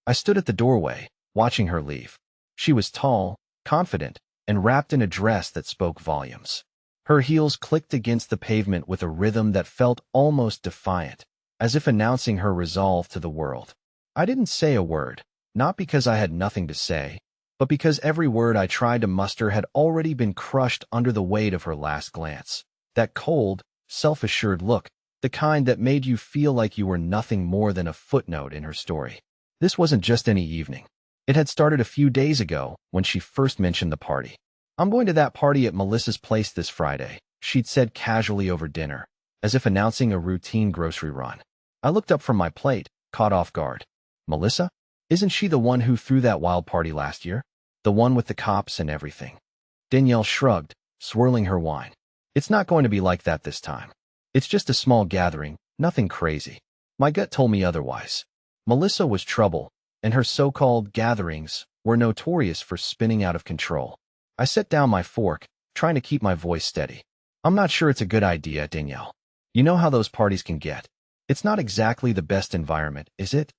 I stood at the doorway, watching her leave. She was tall, confident, and wrapped in a dress that spoke volumes. Her heels clicked against the pavement with a rhythm that felt almost defiant, as if announcing her resolve to the world. I didn't say a word, not because I had nothing to say, but because every word I tried to muster had already been crushed under the weight of her last glance. That cold, self-assured look, the kind that made you feel like you were nothing more than a footnote in her story. This wasn't just any evening. It had started a few days ago when she first mentioned the party. "I'm going to that party at Melissa's place this Friday," she'd said casually over dinner, as if announcing a routine grocery run. I looked up from my plate, caught off guard. "Melissa? Isn't she the one who threw that wild party last year? The one with the cops and everything?" Danielle shrugged, swirling her wine. "It's not going to be like that this time. It's just a small gathering, nothing crazy." My gut told me otherwise. Melissa was trouble, and her so-called gatherings were notorious for spinning out of control. I set down my fork, trying to keep my voice steady. "I'm not sure it's a good idea, Danielle. You know how those parties can get. It's not exactly the best environment, is it?"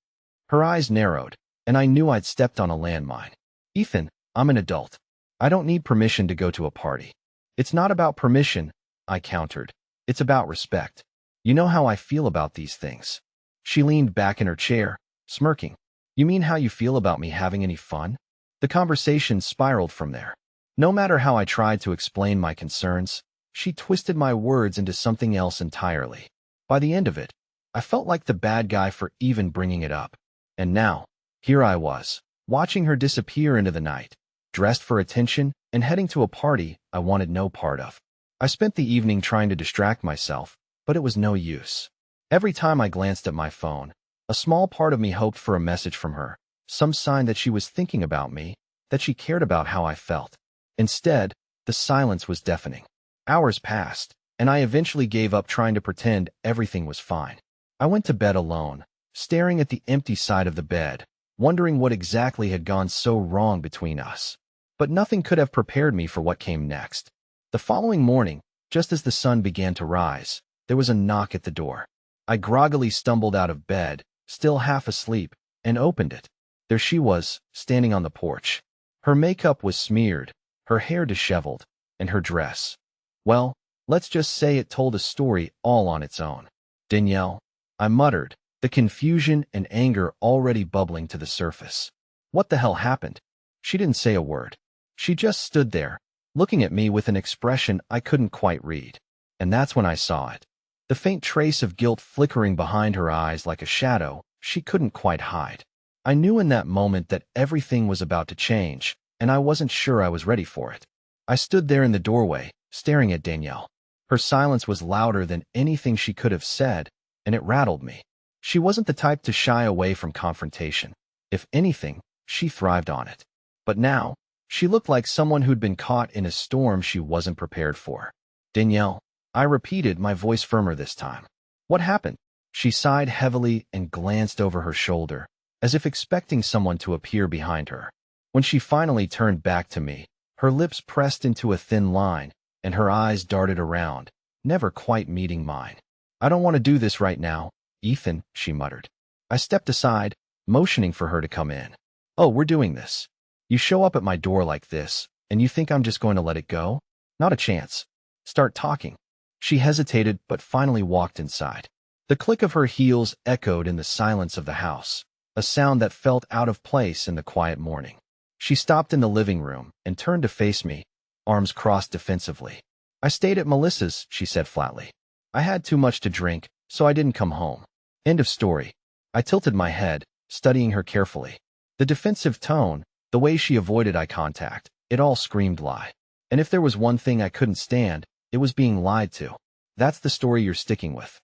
Her eyes narrowed, and I knew I'd stepped on a landmine. "Ethan, I'm an adult. I don't need permission to go to a party." "It's not about permission," I countered. "It's about respect. You know how I feel about these things." She leaned back in her chair, smirking. "You mean how you feel about me having any fun?" The conversation spiraled from there. No matter how I tried to explain my concerns, she twisted my words into something else entirely. By the end of it, I felt like the bad guy for even bringing it up. And now, here I was, watching her disappear into the night, dressed for attention and heading to a party I wanted no part of. I spent the evening trying to distract myself, but it was no use. Every time I glanced at my phone, a small part of me hoped for a message from her, some sign that she was thinking about me, that she cared about how I felt. Instead, the silence was deafening. Hours passed, and I eventually gave up trying to pretend everything was fine. I went to bed alone, staring at the empty side of the bed, wondering what exactly had gone so wrong between us. But nothing could have prepared me for what came next. The following morning, just as the sun began to rise, there was a knock at the door. I groggily stumbled out of bed, still half asleep, and opened it. There she was, standing on the porch. Her makeup was smeared, her hair disheveled, and her dress. Well, let's just say it told a story all on its own. "Danielle," I muttered, the confusion and anger already bubbling to the surface. What the hell happened? She didn't say a word. She just stood there, looking at me with an expression I couldn't quite read. And that's when I saw it. The faint trace of guilt flickering behind her eyes like a shadow she couldn't quite hide. I knew in that moment that everything was about to change, and I wasn't sure I was ready for it. I stood there in the doorway, staring at Danielle. Her silence was louder than anything she could have said, and it rattled me. She wasn't the type to shy away from confrontation. If anything, she thrived on it. But now, she looked like someone who'd been caught in a storm she wasn't prepared for. "Danielle," I repeated, my voice firmer this time. "What happened?" She sighed heavily and glanced over her shoulder, as if expecting someone to appear behind her. When she finally turned back to me, her lips pressed into a thin line, and her eyes darted around, never quite meeting mine. "I don't want to do this right now, Ethan," she muttered. I stepped aside, motioning for her to come in. "Oh, we're doing this. You show up at my door like this, and you think I'm just going to let it go? Not a chance. Start talking." She hesitated, but finally walked inside. The click of her heels echoed in the silence of the house, a sound that felt out of place in the quiet morning. She stopped in the living room and turned to face me, arms crossed defensively. "I stayed at Melissa's," she said flatly. "I had too much to drink, so I didn't come home." End of story. I tilted my head, studying her carefully. The defensive tone, the way she avoided eye contact, it all screamed lie. And if there was one thing I couldn't stand, it was being lied to. "That's the story you're sticking with?"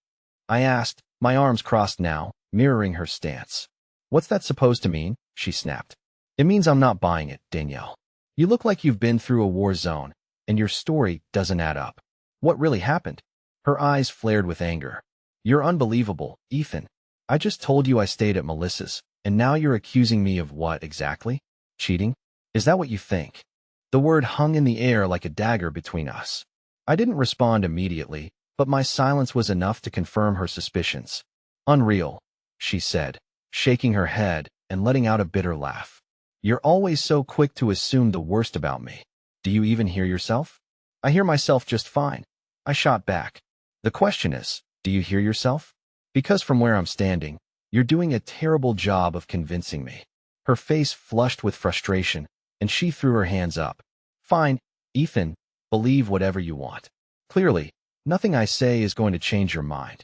I asked, my arms crossed now, mirroring her stance. "What's that supposed to mean?" she snapped. "It means I'm not buying it, Danielle. You look like you've been through a war zone, and your story doesn't add up. What really happened?" Her eyes flared with anger. "You're unbelievable, Ethan. I just told you I stayed at Melissa's, and now you're accusing me of what exactly? Cheating? Is that what you think?" The word hung in the air like a dagger between us. I didn't respond immediately, but my silence was enough to confirm her suspicions. "Unreal," she said, shaking her head and letting out a bitter laugh. You're always so quick to assume the worst about me. Do you even hear yourself? I hear myself just fine. I shot back. The question is, do you hear yourself? Because from where I'm standing, you're doing a terrible job of convincing me. Her face flushed with frustration, and she threw her hands up. Fine, Ethan, believe whatever you want. Clearly, nothing I say is going to change your mind.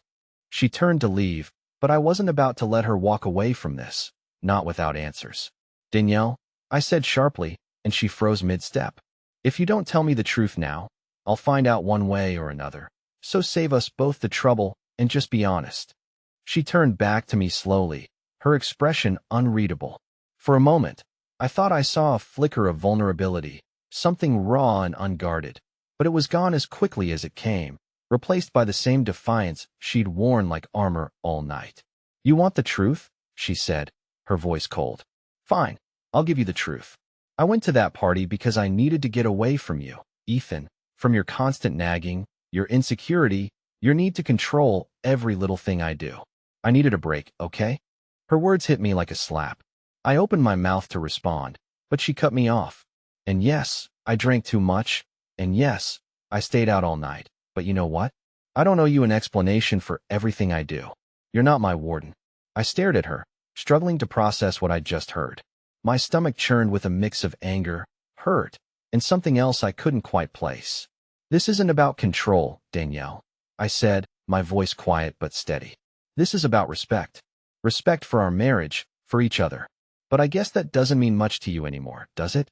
She turned to leave, but I wasn't about to let her walk away from this, not without answers. Danielle, I said sharply, and she froze mid-step. If you don't tell me the truth now, I'll find out one way or another. So save us both the trouble and just be honest. She turned back to me slowly, her expression unreadable. For a moment, I thought I saw a flicker of vulnerability, something raw and unguarded, but it was gone as quickly as it came, replaced by the same defiance she'd worn like armor all night. You want the truth? She said, her voice cold. Fine, I'll give you the truth. I went to that party because I needed to get away from you, Ethan, from your constant nagging, your insecurity, your need to control every little thing I do. I needed a break, okay? Her words hit me like a slap. I opened my mouth to respond, but she cut me off. And yes, I drank too much, and yes, I stayed out all night. But you know what? I don't owe you an explanation for everything I do. You're not my warden. I stared at her, struggling to process what I'd just heard. My stomach churned with a mix of anger, hurt, and something else I couldn't quite place. This isn't about control, Danielle, I said, my voice quiet but steady. This is about respect. Respect for our marriage, for each other. But I guess that doesn't mean much to you anymore, does it?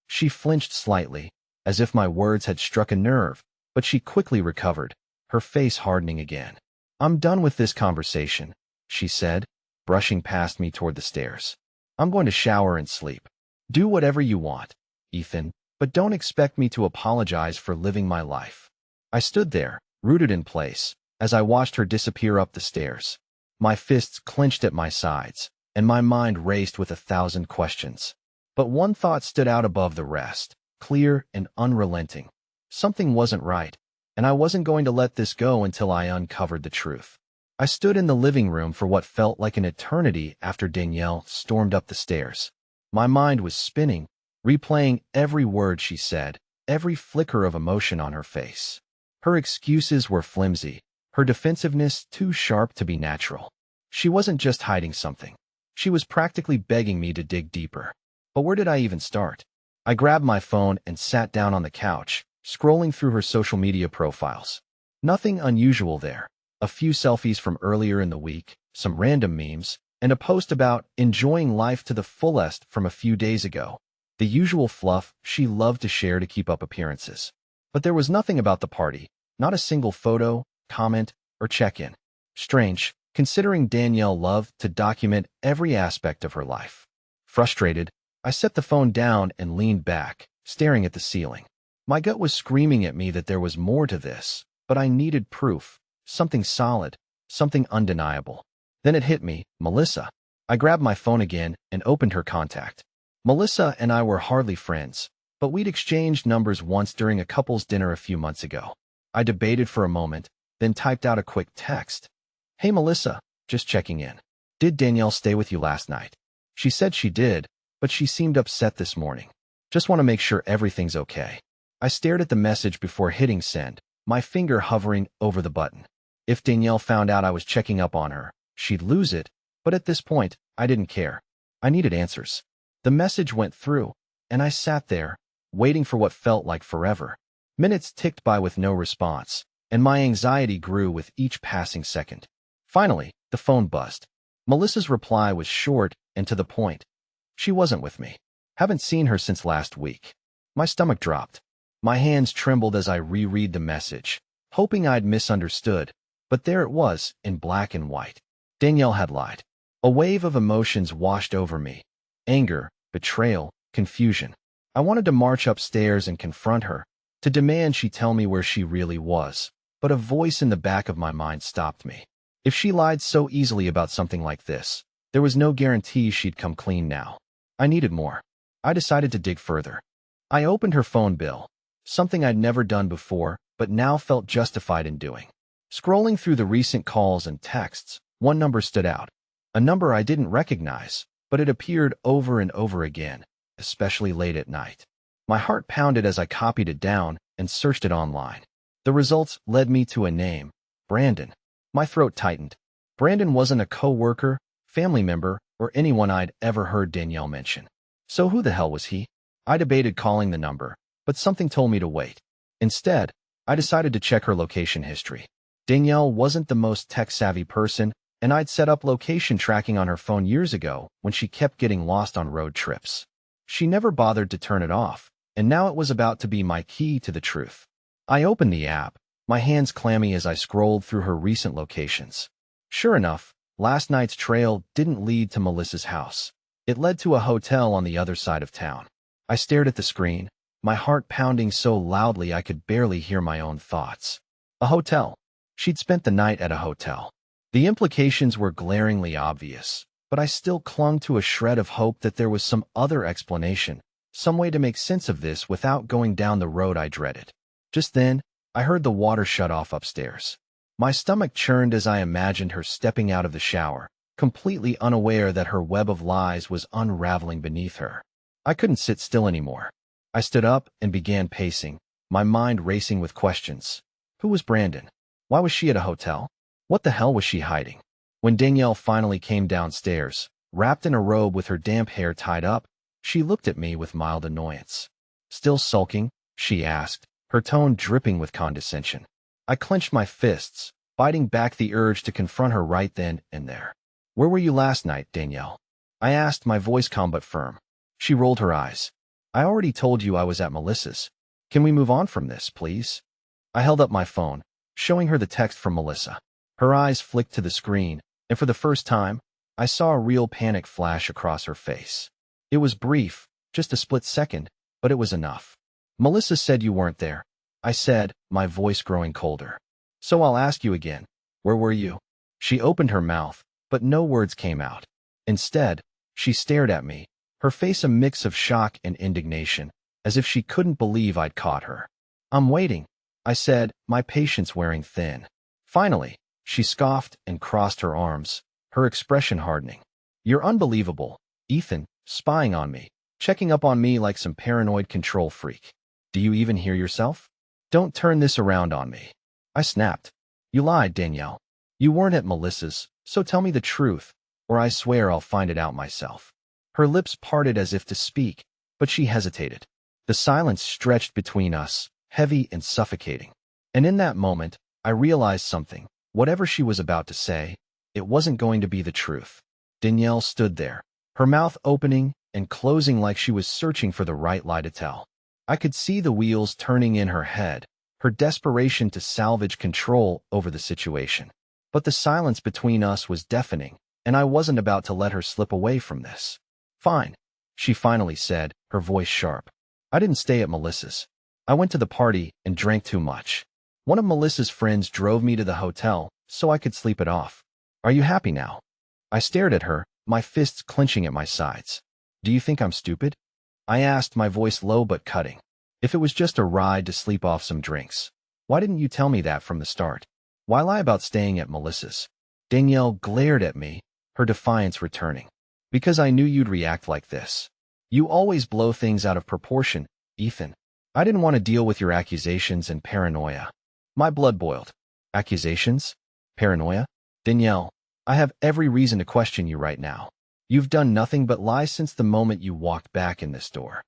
She flinched slightly, as if my words had struck a nerve, but she quickly recovered, her face hardening again. I'm done with this conversation, she said, brushing past me toward the stairs. I'm going to shower and sleep. Do whatever you want, Ethan, but don't expect me to apologize for living my life. I stood there, rooted in place, as I watched her disappear up the stairs. My fists clenched at my sides, and my mind raced with 1,000 questions. But one thought stood out above the rest, clear and unrelenting. Something wasn't right, and I wasn't going to let this go until I uncovered the truth. I stood in the living room for what felt like an eternity after Danielle stormed up the stairs. My mind was spinning, replaying every word she said, every flicker of emotion on her face. Her excuses were flimsy, her defensiveness too sharp to be natural. She wasn't just hiding something. She was practically begging me to dig deeper. But where did I even start? I grabbed my phone and sat down on the couch, scrolling through her social media profiles. Nothing unusual there. A few selfies from earlier in the week, some random memes, and a post about enjoying life to the fullest from a few days ago. The usual fluff she loved to share to keep up appearances. But there was nothing about the party, not a single photo, comment, or check-in. Strange, considering Danielle loved to document every aspect of her life. Frustrated, I set the phone down and leaned back, staring at the ceiling. My gut was screaming at me that there was more to this, but I needed proof, something solid, something undeniable. Then it hit me, Melissa. I grabbed my phone again and opened her contact. Melissa and I were hardly friends, but we'd exchanged numbers once during a couple's dinner a few months ago. I debated for a moment, then typed out a quick text. Hey Melissa, just checking in. Did Danielle stay with you last night? She said she did, but she seemed upset this morning. Just want to make sure everything's okay. I stared at the message before hitting send, my finger hovering over the button. If Danielle found out I was checking up on her, she'd lose it, but at this point, I didn't care. I needed answers. The message went through, and I sat there, waiting for what felt like forever. Minutes ticked by with no response, and my anxiety grew with each passing second. Finally, the phone buzzed. Melissa's reply was short and to the point. She wasn't with me. Haven't seen her since last week. My stomach dropped. My hands trembled as I reread the message, hoping I'd misunderstood, but there it was, in black and white. Danielle had lied. A wave of emotions washed over me. Anger, betrayal, confusion. I wanted to march upstairs and confront her, to demand she tell me where she really was, but a voice in the back of my mind stopped me. If she lied so easily about something like this, there was no guarantee she'd come clean now. I needed more. I decided to dig further. I opened her phone bill, something I'd never done before, but now felt justified in doing. Scrolling through the recent calls and texts, one number stood out. A number I didn't recognize, but it appeared over and over again, especially late at night. My heart pounded as I copied it down and searched it online. The results led me to a name, Brandon. My throat tightened. Brandon wasn't a co-worker, family member, or anyone I'd ever heard Danielle mention. So who the hell was he? I debated calling the number, but something told me to wait. Instead, I decided to check her location history. Danielle wasn't the most tech-savvy person, and I'd set up location tracking on her phone years ago when she kept getting lost on road trips. She never bothered to turn it off, and now it was about to be my key to the truth. I opened the app, my hands clammy as I scrolled through her recent locations. Sure enough, last night's trail didn't lead to Melissa's house. It led to a hotel on the other side of town. I stared at the screen, my heart pounding so loudly I could barely hear my own thoughts. A hotel. She'd spent the night at a hotel. The implications were glaringly obvious, but I still clung to a shred of hope that there was some other explanation, some way to make sense of this without going down the road I dreaded. Just then, I heard the water shut off upstairs. My stomach churned as I imagined her stepping out of the shower, completely unaware that her web of lies was unraveling beneath her. I couldn't sit still anymore. I stood up and began pacing, my mind racing with questions. Who was Brandon? Why was she at a hotel? What the hell was she hiding? When Danielle finally came downstairs, wrapped in a robe with her damp hair tied up, she looked at me with mild annoyance. Still sulking? She asked, her tone dripping with condescension. I clenched my fists, fighting back the urge to confront her right then and there. Where were you last night, Danielle? I asked, my voice calm but firm. She rolled her eyes. I already told you I was at Melissa's. Can we move on from this, please? I held up my phone, showing her the text from Melissa. Her eyes flicked to the screen, and for the first time, I saw a real panic flash across her face. It was brief, just a split second, but it was enough. Melissa said you weren't there, I said, my voice growing colder. So I'll ask you again, where were you? She opened her mouth, but no words came out. Instead, she stared at me, her face a mix of shock and indignation, as if she couldn't believe I'd caught her. I'm waiting, I said, my patience wearing thin. Finally, she scoffed and crossed her arms, her expression hardening. You're unbelievable, Ethan, spying on me, checking up on me like some paranoid control freak. Do you even hear yourself? Don't turn this around on me. I snapped. You lied, Danielle. You weren't at Melissa's, so tell me the truth, or I swear I'll find it out myself. Her lips parted as if to speak, but she hesitated. The silence stretched between us, heavy and suffocating. And in that moment, I realized something. Whatever she was about to say, it wasn't going to be the truth. Danielle stood there, her mouth opening and closing like she was searching for the right lie to tell. I could see the wheels turning in her head, her desperation to salvage control over the situation. But the silence between us was deafening, and I wasn't about to let her slip away from this. Fine, she finally said, her voice sharp. I didn't stay at Melissa's. I went to the party and drank too much. One of Melissa's friends drove me to the hotel so I could sleep it off. Are you happy now? I stared at her, my fists clenching at my sides. Do you think I'm stupid? I asked, my voice low but cutting. If it was just a ride to sleep off some drinks, why didn't you tell me that from the start? Why lie about staying at Melissa's? Danielle glared at me, her defiance returning. Because I knew you'd react like this. You always blow things out of proportion, Ethan. I didn't want to deal with your accusations and paranoia. My blood boiled. Accusations? Paranoia? Danielle, I have every reason to question you right now. You've done nothing but lie since the moment you walked back in this door.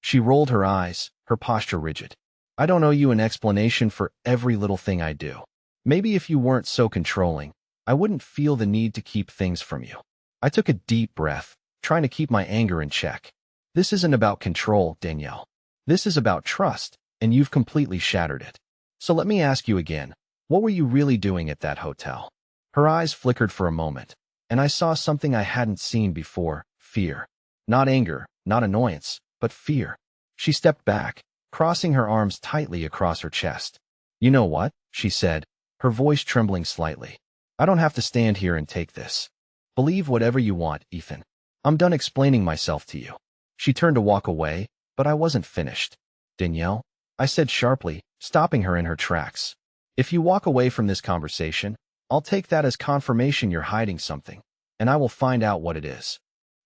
She rolled her eyes, her posture rigid. I don't owe you an explanation for every little thing I do. Maybe if you weren't so controlling, I wouldn't feel the need to keep things from you. I took a deep breath, trying to keep my anger in check. This isn't about control, Danielle. This is about trust, and you've completely shattered it. So let me ask you again, what were you really doing at that hotel? Her eyes flickered for a moment, and I saw something I hadn't seen before, fear. Not anger, not annoyance, but fear. She stepped back, crossing her arms tightly across her chest. You know what? She said, her voice trembling slightly. I don't have to stand here and take this. Believe whatever you want, Ethan. I'm done explaining myself to you. She turned to walk away, but I wasn't finished. Danielle, I said sharply, stopping her in her tracks. If you walk away from this conversation, I'll take that as confirmation you're hiding something, and I will find out what it is.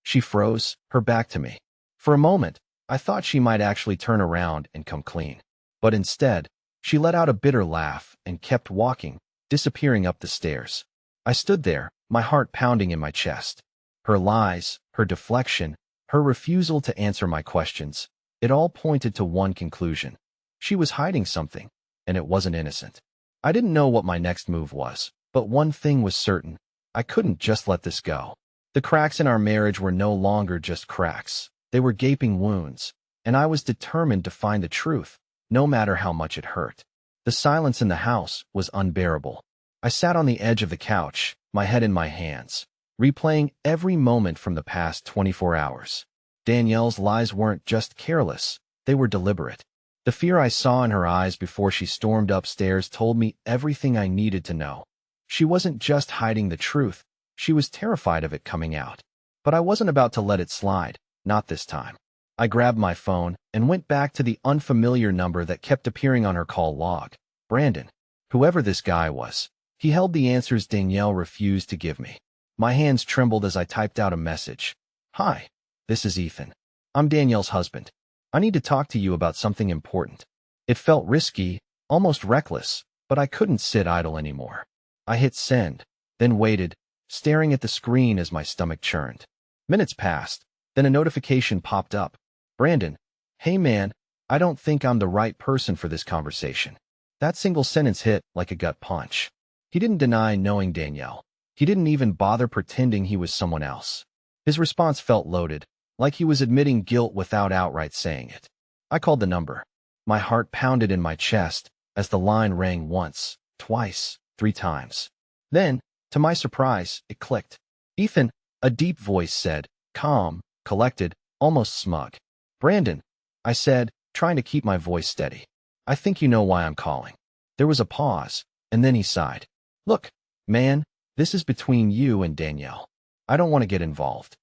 She froze, her back to me. For a moment, I thought she might actually turn around and come clean. But instead, she let out a bitter laugh and kept walking, disappearing up the stairs. I stood there, my heart pounding in my chest. Her lies, her deflection, her refusal to answer my questions, it all pointed to one conclusion. She was hiding something, and it wasn't innocent. I didn't know what my next move was, but one thing was certain. I couldn't just let this go. The cracks in our marriage were no longer just cracks. They were gaping wounds, and I was determined to find the truth, no matter how much it hurt. The silence in the house was unbearable. I sat on the edge of the couch, my head in my hands, replaying every moment from the past 24 hours. Danielle's lies weren't just careless, they were deliberate. The fear I saw in her eyes before she stormed upstairs told me everything I needed to know. She wasn't just hiding the truth, she was terrified of it coming out. But I wasn't about to let it slide, not this time. I grabbed my phone and went back to the unfamiliar number that kept appearing on her call log. Brandon. Whoever this guy was. He held the answers Danielle refused to give me. My hands trembled as I typed out a message. Hi, this is Ethan. I'm Danielle's husband. I need to talk to you about something important. It felt risky, almost reckless, but I couldn't sit idle anymore. I hit send, then waited, staring at the screen as my stomach churned. Minutes passed, then a notification popped up. Brandon, hey man, I don't think I'm the right person for this conversation. That single sentence hit like a gut punch. He didn't deny knowing Danielle. He didn't even bother pretending he was someone else. His response felt loaded, like he was admitting guilt without outright saying it. I called the number. My heart pounded in my chest as the line rang once, twice, 3 times. Then, to my surprise, it clicked. Ethan, a deep voice said, calm, collected, almost smug. Brandon, I said, trying to keep my voice steady. I think you know why I'm calling. There was a pause, and then he sighed. Look, man, this is between you and Danielle. I don't want to get involved.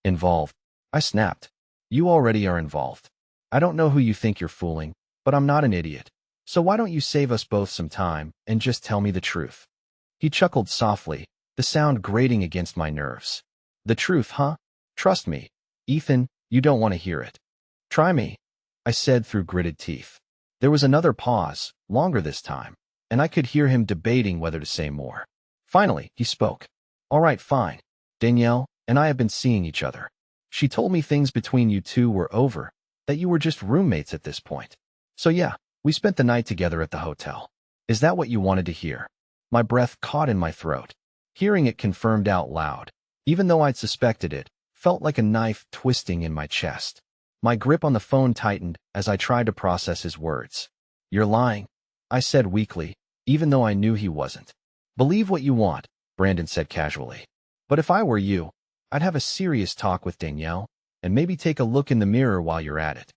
Involved? I snapped. You already are involved. I don't know who you think you're fooling, but I'm not an idiot. So why don't you save us both some time and just tell me the truth? He chuckled softly, the sound grating against my nerves. The truth, huh? Trust me, Ethan, you don't want to hear it. Try me, I said through gritted teeth. There was another pause, longer this time, and I could hear him debating whether to say more. Finally, he spoke. All right, fine. Danielle and I have been seeing each other. She told me things between you two were over, that you were just roommates at this point. So yeah, we spent the night together at the hotel. Is that what you wanted to hear? My breath caught in my throat. Hearing it confirmed out loud, even though I'd suspected it, felt like a knife twisting in my chest. My grip on the phone tightened as I tried to process his words. You're lying, I said weakly, even though I knew he wasn't. Believe what you want, Brandon said casually. But if I were you, I'd have a serious talk with Danielle, and maybe take a look in the mirror while you're at it.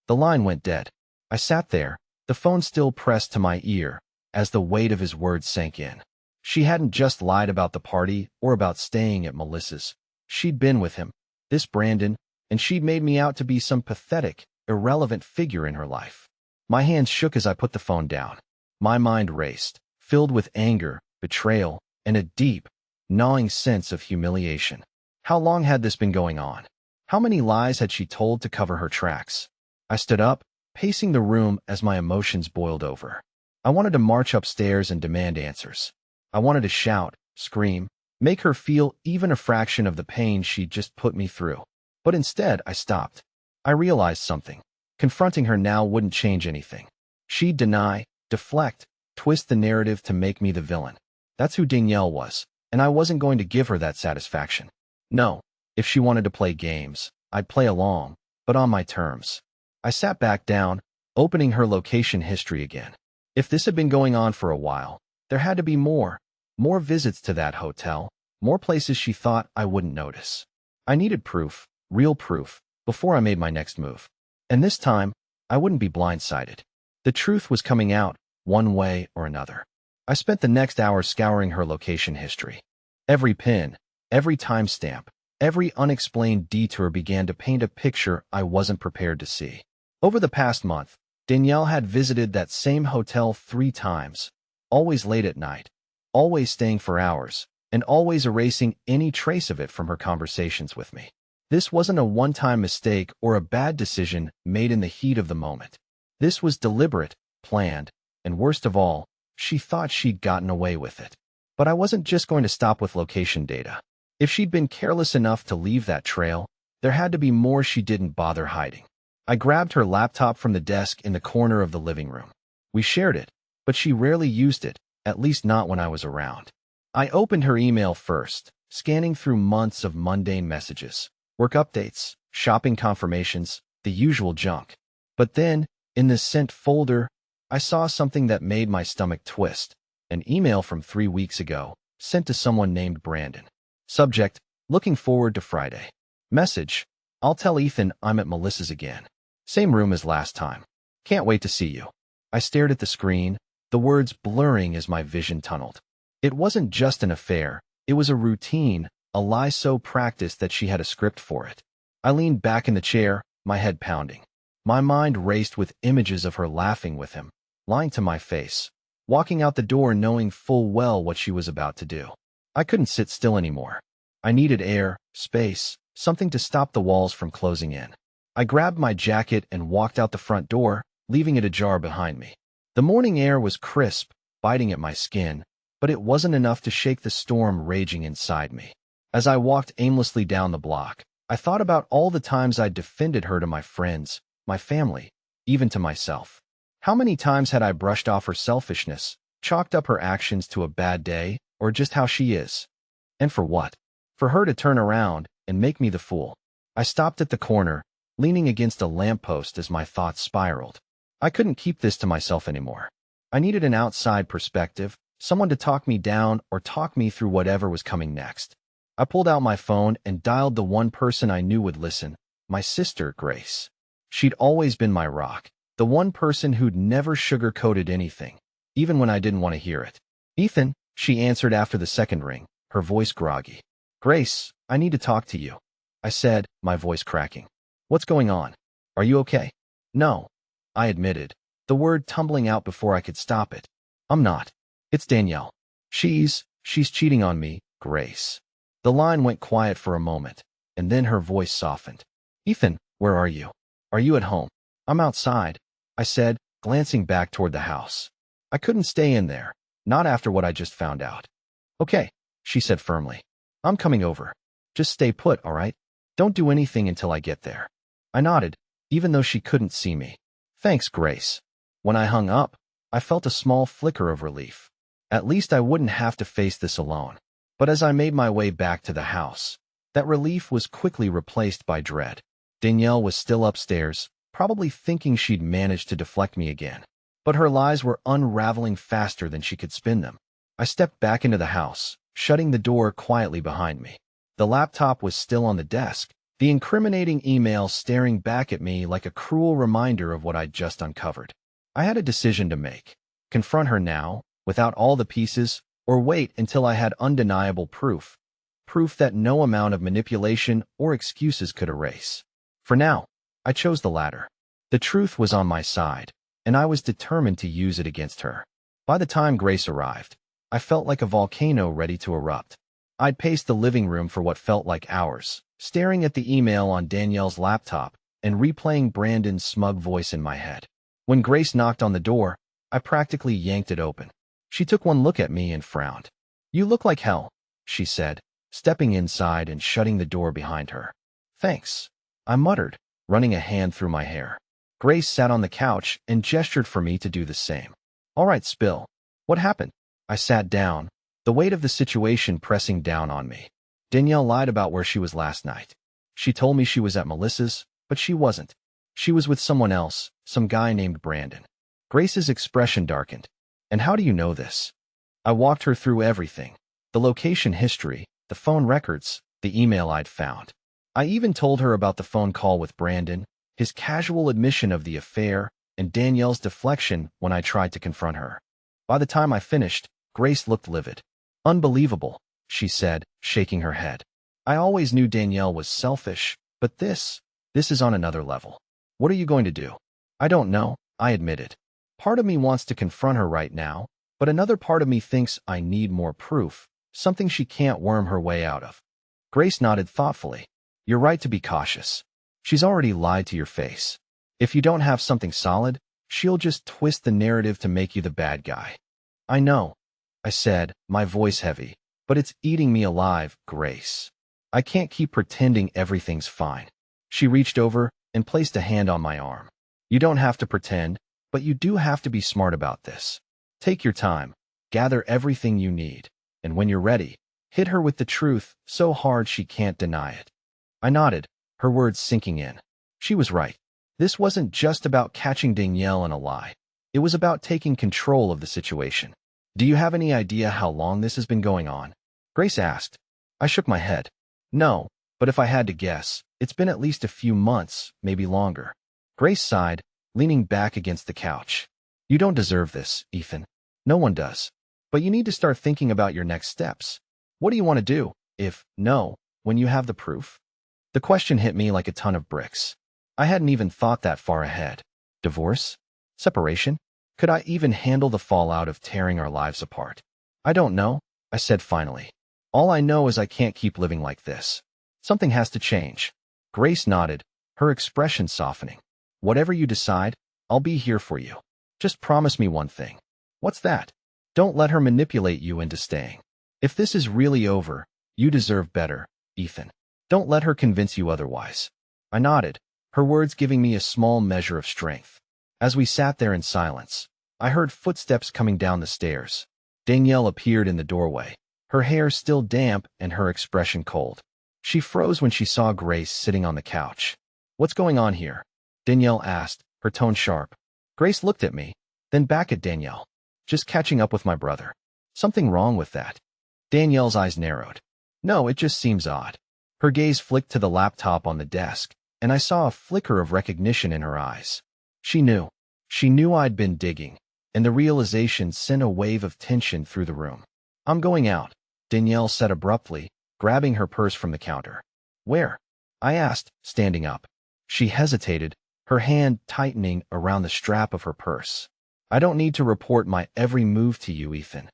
The line went dead. I sat there, the phone still pressed to my ear, as the weight of his words sank in. She hadn't just lied about the party or about staying at Melissa's. She'd been with him, this Brandon, and she'd made me out to be some pathetic, irrelevant figure in her life. My hands shook as I put the phone down. My mind raced, filled with anger, betrayal, and a deep, gnawing sense of humiliation. How long had this been going on? How many lies had she told to cover her tracks? I stood up, pacing the room as my emotions boiled over. I wanted to march upstairs and demand answers. I wanted to shout, scream, make her feel even a fraction of the pain she'd just put me through. But instead, I stopped. I realized something. Confronting her now wouldn't change anything. She'd deny, deflect, twist the narrative to make me the villain. That's who Danielle was, and I wasn't going to give her that satisfaction. No, if she wanted to play games, I'd play along, but on my terms. I sat back down, opening her location history again. If this had been going on for a while, there had to be more visits to that hotel, more places she thought I wouldn't notice. I needed proof, real proof, before I made my next move. And this time, I wouldn't be blindsided. The truth was coming out, one way or another. I spent the next hour scouring her location history. Every pin, every timestamp, every unexplained detour began to paint a picture I wasn't prepared to see. Over the past month, Danielle had visited that same hotel 3 times, always late at night, always staying for hours, and always erasing any trace of it from her conversations with me. This wasn't a one-time mistake or a bad decision made in the heat of the moment. This was deliberate, planned, and worst of all, she thought she'd gotten away with it. But I wasn't just going to stop with location data. If she'd been careless enough to leave that trail, there had to be more she didn't bother hiding. I grabbed her laptop from the desk in the corner of the living room. We shared it, but she rarely used it, at least not when I was around. I opened her email first, scanning through months of mundane messages, work updates, shopping confirmations, the usual junk. But then, in the sent folder, I saw something that made my stomach twist. An email from 3 weeks ago, sent to someone named Brandon. Subject, looking forward to Friday. Message, I'll tell Ethan I'm at Melissa's again. Same room as last time. Can't wait to see you. I stared at the screen, the words blurring as my vision tunneled. It wasn't just an affair, it was a routine, a lie so practiced that she had a script for it. I leaned back in the chair, my head pounding. My mind raced with images of her laughing with him, lying to my face, walking out the door knowing full well what she was about to do. I couldn't sit still anymore. I needed air, space, something to stop the walls from closing in. I grabbed my jacket and walked out the front door, leaving it ajar behind me. The morning air was crisp, biting at my skin, but it wasn't enough to shake the storm raging inside me. As I walked aimlessly down the block, I thought about all the times I'd defended her to my friends, my family, even to myself. How many times had I brushed off her selfishness, chalked up her actions to a bad day, or just how she is? And for what? For her to turn around and make me the fool. I stopped at the corner, leaning against a lamppost as my thoughts spiraled. I couldn't keep this to myself anymore. I needed an outside perspective, someone to talk me down or talk me through whatever was coming next. I pulled out my phone and dialed the one person I knew would listen, my sister, Grace. She'd always been my rock, the one person who'd never sugar-coated anything, even when I didn't want to hear it. Ethan, she answered after the second ring, her voice groggy. Grace, I need to talk to you, I said, my voice cracking. What's going on? Are you okay? No, I admitted, the word tumbling out before I could stop it. I'm not. It's Danielle. She's cheating on me, Grace. The line went quiet for a moment, and then her voice softened. Ethan, where are you? Are you at home? I'm outside, I said, glancing back toward the house. I couldn't stay in there, not after what I just found out. Okay, she said firmly. I'm coming over. Just stay put, all right? Don't do anything until I get there. I nodded, even though she couldn't see me. Thanks, Grace. When I hung up, I felt a small flicker of relief. At least I wouldn't have to face this alone. But as I made my way back to the house, that relief was quickly replaced by dread. Danielle was still upstairs, probably thinking she'd managed to deflect me again. But her lies were unraveling faster than she could spin them. I stepped back into the house, shutting the door quietly behind me. The laptop was still on the desk, the incriminating email staring back at me like a cruel reminder of what I'd just uncovered. I had a decision to make. Confront her now, without all the pieces, or wait until I had undeniable proof. Proof that no amount of manipulation or excuses could erase. For now, I chose the latter. The truth was on my side, and I was determined to use it against her. By the time Grace arrived, I felt like a volcano ready to erupt. I'd paced the living room for what felt like hours, staring at the email on Danielle's laptop and replaying Brandon's smug voice in my head. When Grace knocked on the door, I practically yanked it open. She took one look at me and frowned. You look like hell, she said, stepping inside and shutting the door behind her. Thanks, I muttered, running a hand through my hair. Grace sat on the couch and gestured for me to do the same. All right, spill. What happened? I sat down, the weight of the situation pressing down on me. Danielle lied about where she was last night. She told me she was at Melissa's, but she wasn't. She was with someone else, some guy named Brandon. Grace's expression darkened. And how do you know this? I walked her through everything. The location history, the phone records, the email I'd found. I even told her about the phone call with Brandon, his casual admission of the affair, and Danielle's deflection when I tried to confront her. By the time I finished, Grace looked livid. Unbelievable, she said, shaking her head. I always knew Danielle was selfish, but this is on another level. What are you going to do? I don't know, I admitted. Part of me wants to confront her right now, but another part of me thinks I need more proof, something she can't worm her way out of. Grace nodded thoughtfully. You're right to be cautious. She's already lied to your face. If you don't have something solid, she'll just twist the narrative to make you the bad guy. I know, I said, my voice heavy, but it's eating me alive, Grace. I can't keep pretending everything's fine. She reached over and placed a hand on my arm. You don't have to pretend, but you do have to be smart about this. Take your time, gather everything you need, and when you're ready, hit her with the truth so hard she can't deny it. I nodded, her words sinking in. She was right. This wasn't just about catching Danielle in a lie. It was about taking control of the situation. Do you have any idea how long this has been going on? Grace asked. I shook my head. No, but if I had to guess, it's been at least a few months, maybe longer. Grace sighed, leaning back against the couch. You don't deserve this, Ethan. No one does. But you need to start thinking about your next steps. What do you want to do, when you have the proof? The question hit me like a ton of bricks. I hadn't even thought that far ahead. Divorce? Separation? Could I even handle the fallout of tearing our lives apart? I don't know, I said finally. All I know is I can't keep living like this. Something has to change. Grace nodded, her expression softening. Whatever you decide, I'll be here for you. Just promise me one thing. What's that? Don't let her manipulate you into staying. If this is really over, you deserve better, Ethan. Don't let her convince you otherwise. I nodded, her words giving me a small measure of strength. As we sat there in silence, I heard footsteps coming down the stairs. Danielle appeared in the doorway, her hair still damp and her expression cold. She froze when she saw Grace sitting on the couch. What's going on here? Danielle asked, her tone sharp. Grace looked at me, then back at Danielle. Just catching up with my brother. Something wrong with that? Danielle's eyes narrowed. No, it just seems odd. Her gaze flicked to the laptop on the desk, and I saw a flicker of recognition in her eyes. She knew. She knew I'd been digging, and the realization sent a wave of tension through the room. I'm going out, Danielle said abruptly, grabbing her purse from the counter. Where? I asked, standing up. She hesitated, her hand tightening around the strap of her purse. I don't need to report my every move to you, Ethan.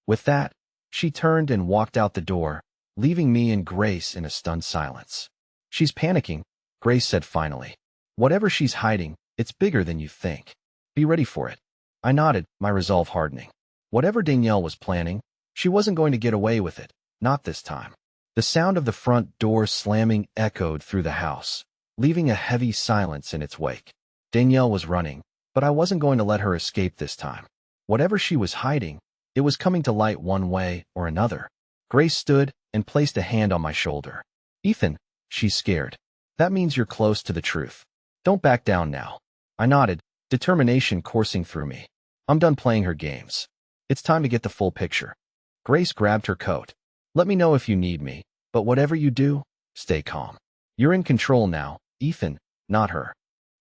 With that, she turned and walked out the door, leaving me and Grace in a stunned silence. She's panicking, Grace said finally. Whatever she's hiding, it's bigger than you think. Be ready for it. I nodded, my resolve hardening. Whatever Danielle was planning, she wasn't going to get away with it, not this time. The sound of the front door slamming echoed through the house, leaving a heavy silence in its wake. Danielle was running, but I wasn't going to let her escape this time. Whatever she was hiding, it was coming to light one way or another. Grace stood and placed a hand on my shoulder. Ethan, she's scared. That means you're close to the truth. Don't back down now. I nodded, determination coursing through me. I'm done playing her games. It's time to get the full picture. Grace grabbed her coat. Let me know if you need me, but whatever you do, stay calm. You're in control now, Ethan, not her.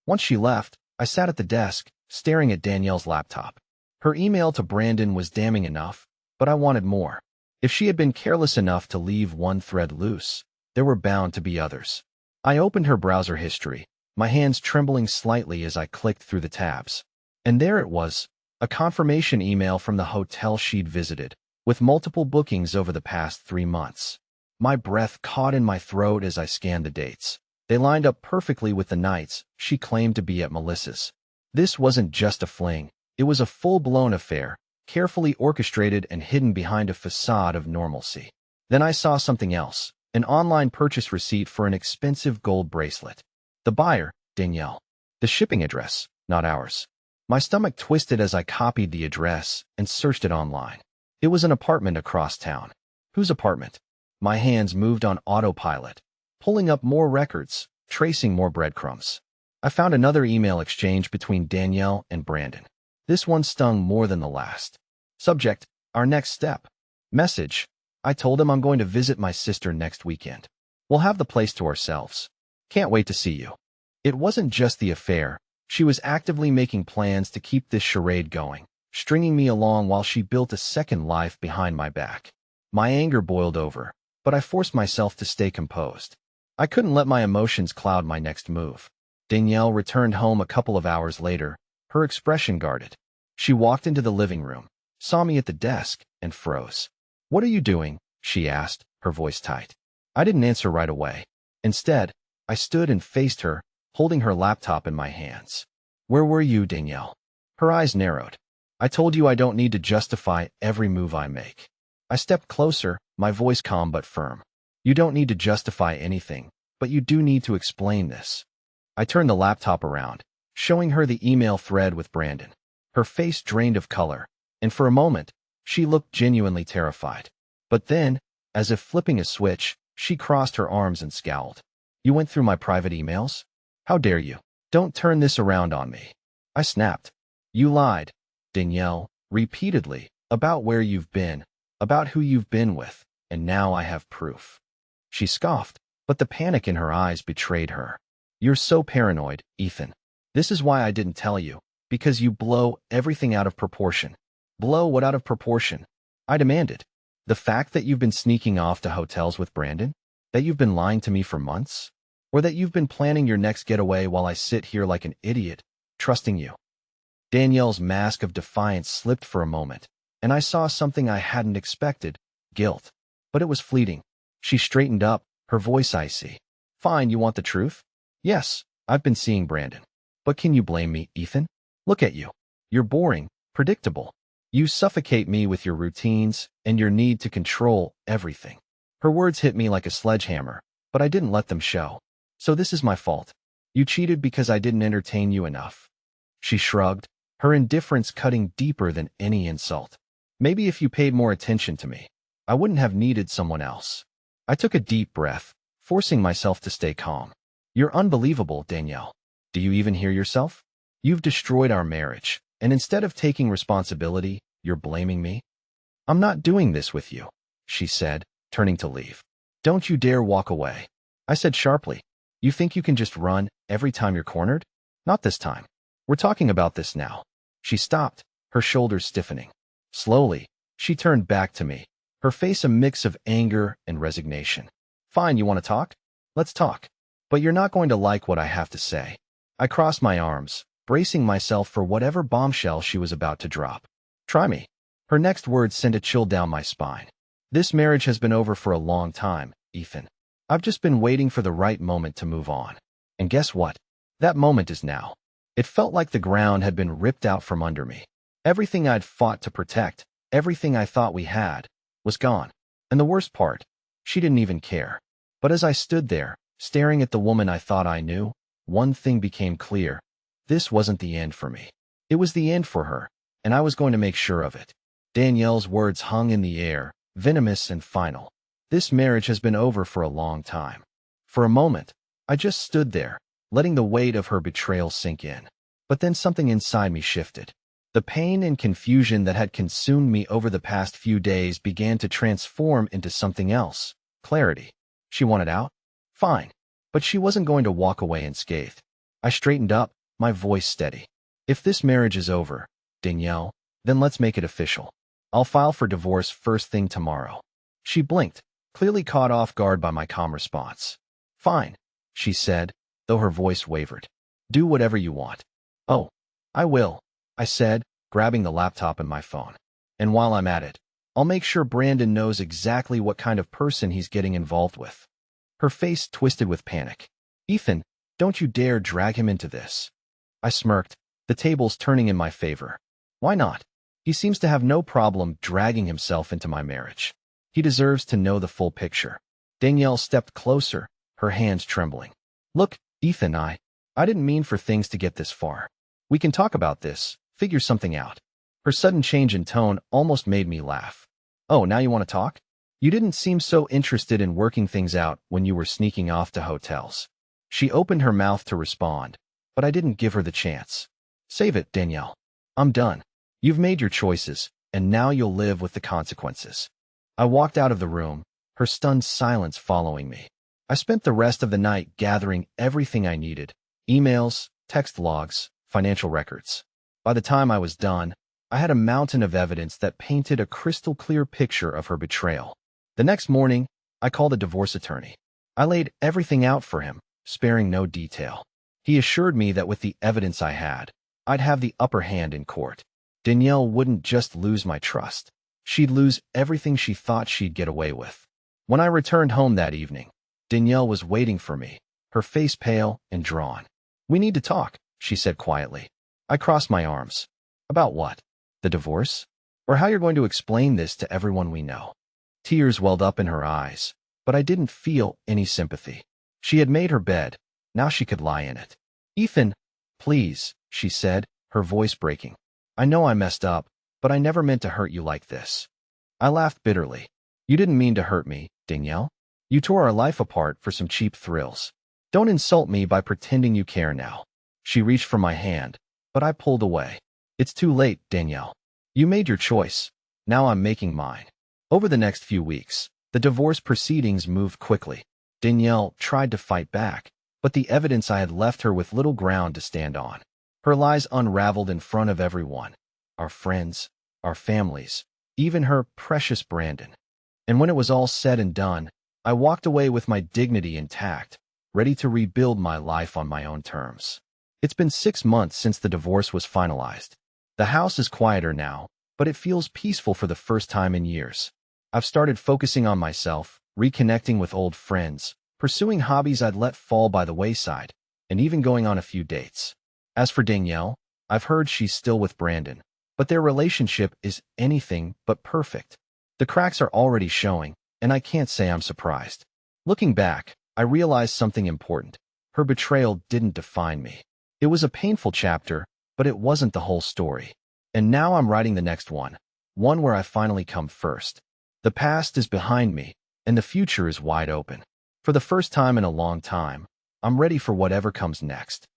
Once she left, I sat at the desk, staring at Danielle's laptop. Her email to Brandon was damning enough, but I wanted more. If she had been careless enough to leave one thread loose, there were bound to be others. I opened her browser history, my hands trembling slightly as I clicked through the tabs. And there it was, a confirmation email from the hotel she'd visited, with multiple bookings over the past 3 months. My breath caught in my throat as I scanned the dates. They lined up perfectly with the nights she claimed to be at Melissa's. This wasn't just a fling, it was a full-blown affair, carefully orchestrated and hidden behind a facade of normalcy. Then I saw something else, an online purchase receipt for an expensive gold bracelet. The buyer, Danielle. The shipping address, not ours. My stomach twisted as I copied the address and searched it online. It was an apartment across town. Whose apartment? My hands moved on autopilot, pulling up more records, tracing more breadcrumbs. I found another email exchange between Danielle and Brandon. This one stung more than the last. Subject, our next step. Message, I told him I'm going to visit my sister next weekend. We'll have the place to ourselves. Can't wait to see you. It wasn't just the affair. She was actively making plans to keep this charade going, stringing me along while she built a second life behind my back. My anger boiled over, but I forced myself to stay composed. I couldn't let my emotions cloud my next move. Danielle returned home a couple of hours later, her expression guarded. She walked into the living room, saw me at the desk, and froze. What are you doing? She asked, her voice tight. I didn't answer right away. Instead, I stood and faced her, holding her laptop in my hands. Where were you, Danielle? Her eyes narrowed. I told you I don't need to justify every move I make. I stepped closer, my voice calm but firm. You don't need to justify anything, but you do need to explain this. I turned the laptop around, showing her the email thread with Brandon. Her face drained of color, and for a moment, she looked genuinely terrified. But then, as if flipping a switch, she crossed her arms and scowled. You went through my private emails? How dare you? Don't turn this around on me. I snapped. You lied, Danielle, repeatedly, about where you've been, about who you've been with, and now I have proof. She scoffed, but the panic in her eyes betrayed her. You're so paranoid, Ethan. This is why I didn't tell you, because you blow everything out of proportion. Blow what out of proportion? I demanded. The fact that you've been sneaking off to hotels with Brandon? That you've been lying to me for months? Or that you've been planning your next getaway while I sit here like an idiot, trusting you? Danielle's mask of defiance slipped for a moment, and I saw something I hadn't expected, guilt. But it was fleeting. She straightened up, her voice icy. Fine, you want the truth? Yes, I've been seeing Brandon. But can you blame me, Ethan? Look at you. You're boring, predictable. You suffocate me with your routines and your need to control everything. Her words hit me like a sledgehammer, but I didn't let them show. So this is my fault. You cheated because I didn't entertain you enough. She shrugged, her indifference cutting deeper than any insult. Maybe if you paid more attention to me, I wouldn't have needed someone else. I took a deep breath, forcing myself to stay calm. You're unbelievable, Danielle. Do you even hear yourself? You've destroyed our marriage, and instead of taking responsibility, you're blaming me? I'm not doing this with you, she said, turning to leave. Don't you dare walk away. I said sharply. You think you can just run every time you're cornered? Not this time. We're talking about this now. She stopped, her shoulders stiffening. Slowly, she turned back to me, her face a mix of anger and resignation. Fine, you want to talk? Let's talk. But you're not going to like what I have to say. I crossed my arms, bracing myself for whatever bombshell she was about to drop. Try me. Her next words sent a chill down my spine. This marriage has been over for a long time, Ethan. I've just been waiting for the right moment to move on. And guess what? That moment is now. It felt like the ground had been ripped out from under me. Everything I'd fought to protect, everything I thought we had, was gone. And the worst part, she didn't even care. But as I stood there, staring at the woman I thought I knew, one thing became clear. This wasn't the end for me. It was the end for her, and I was going to make sure of it. Danielle's words hung in the air, venomous and final. This marriage has been over for a long time. For a moment, I just stood there, letting the weight of her betrayal sink in. But then something inside me shifted. The pain and confusion that had consumed me over the past few days began to transform into something else. Clarity. She wanted out? Fine. But she wasn't going to walk away unscathed. I straightened up, my voice steady. If this marriage is over, Danielle, then let's make it official. I'll file for divorce first thing tomorrow. She blinked, clearly caught off guard by my calm response. Fine, she said, though her voice wavered. Do whatever you want. Oh, I will, I said, grabbing the laptop and my phone. And while I'm at it, I'll make sure Brandon knows exactly what kind of person he's getting involved with. Her face twisted with panic. Ethan, don't you dare drag him into this. I smirked, the tables turning in my favor. Why not? He seems to have no problem dragging himself into my marriage. He deserves to know the full picture. Danielle stepped closer, her hands trembling. Look, Ethan, I didn't mean for things to get this far. We can talk about this, figure something out. Her sudden change in tone almost made me laugh. Oh, now you want to talk? You didn't seem so interested in working things out when you were sneaking off to hotels. She opened her mouth to respond, but I didn't give her the chance. Save it, Danielle. I'm done. You've made your choices, and now you'll live with the consequences. I walked out of the room, her stunned silence following me. I spent the rest of the night gathering everything I needed: emails, text logs, financial records. By the time I was done, I had a mountain of evidence that painted a crystal-clear picture of her betrayal. The next morning, I called a divorce attorney. I laid everything out for him, sparing no detail. He assured me that with the evidence I had, I'd have the upper hand in court. Danielle wouldn't just lose my trust. She'd lose everything she thought she'd get away with. When I returned home that evening, Danielle was waiting for me, her face pale and drawn. "We need to talk," she said quietly. I crossed my arms. "About what? The divorce? Or how you're going to explain this to everyone we know?" Tears welled up in her eyes, but I didn't feel any sympathy. She had made her bed. Now she could lie in it. "Ethan, please," she said, her voice breaking. "I know I messed up, but I never meant to hurt you like this." I laughed bitterly. "You didn't mean to hurt me, Danielle. You tore our life apart for some cheap thrills. Don't insult me by pretending you care now." She reached for my hand, but I pulled away. "It's too late, Danielle. You made your choice. Now I'm making mine." Over the next few weeks, the divorce proceedings moved quickly. Danielle tried to fight back, but the evidence I had left her with little ground to stand on. Her lies unraveled in front of everyone. Our friends, our families, even her precious Brandon. And when it was all said and done, I walked away with my dignity intact, ready to rebuild my life on my own terms. It's been 6 months since the divorce was finalized. The house is quieter now, but it feels peaceful for the first time in years. I've started focusing on myself, reconnecting with old friends, pursuing hobbies I'd let fall by the wayside, and even going on a few dates. As for Danielle, I've heard she's still with Brandon, but their relationship is anything but perfect. The cracks are already showing, and I can't say I'm surprised. Looking back, I realized something important. Her betrayal didn't define me. It was a painful chapter, but it wasn't the whole story. And now I'm writing the next one where I finally come first. The past is behind me, and the future is wide open. For the first time in a long time, I'm ready for whatever comes next.